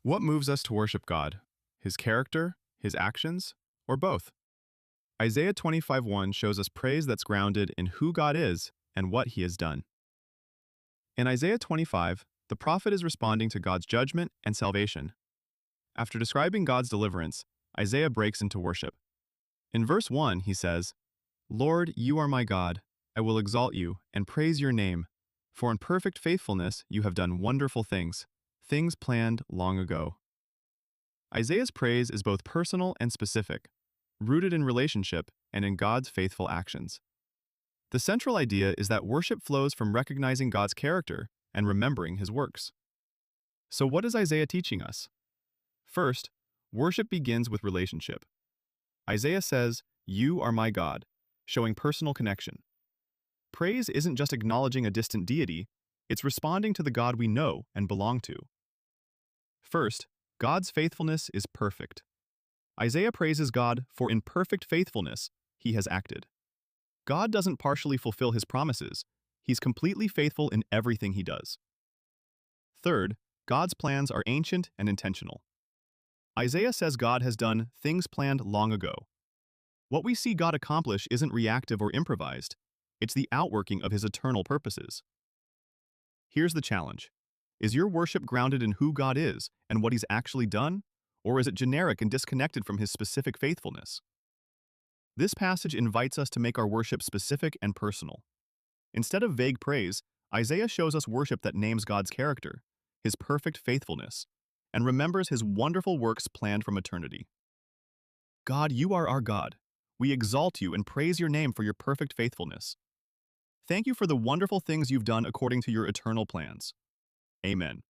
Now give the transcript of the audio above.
What moves us to worship God? His character, his actions, or both? Isaiah 25:1 shows us praise that's grounded in who God is and what he has done. In Isaiah 25, the prophet is responding to God's judgment and salvation. After describing God's deliverance, Isaiah breaks into worship. In verse 1, he says, "Lord, you are my God. I will exalt you and praise your name, for in perfect faithfulness you have done wonderful things, things planned long ago." Isaiah's praise is both personal and specific, rooted in relationship and in God's faithful actions. The central idea is that worship flows from recognizing God's character and remembering his works. So what is Isaiah teaching us? First, worship begins with relationship. Isaiah says, "You are my God," showing personal connection. Praise isn't just acknowledging a distant deity, it's responding to the God we know and belong to. First, God's faithfulness is perfect. Isaiah praises God for in perfect faithfulness he has acted. God doesn't partially fulfill his promises, he's completely faithful in everything he does. Third, God's plans are ancient and intentional. Isaiah says God has done things planned long ago. What we see God accomplish isn't reactive or improvised, it's the outworking of his eternal purposes. Here's the challenge. Is your worship grounded in who God is and what he's actually done, or is it generic and disconnected from his specific faithfulness? This passage invites us to make our worship specific and personal. Instead of vague praise, Isaiah shows us worship that names God's character, his perfect faithfulness, and remembers his wonderful works planned from eternity. God, you are our God. We exalt you and praise your name for your perfect faithfulness. Thank you for the wonderful things you've done according to your eternal plans. Amen.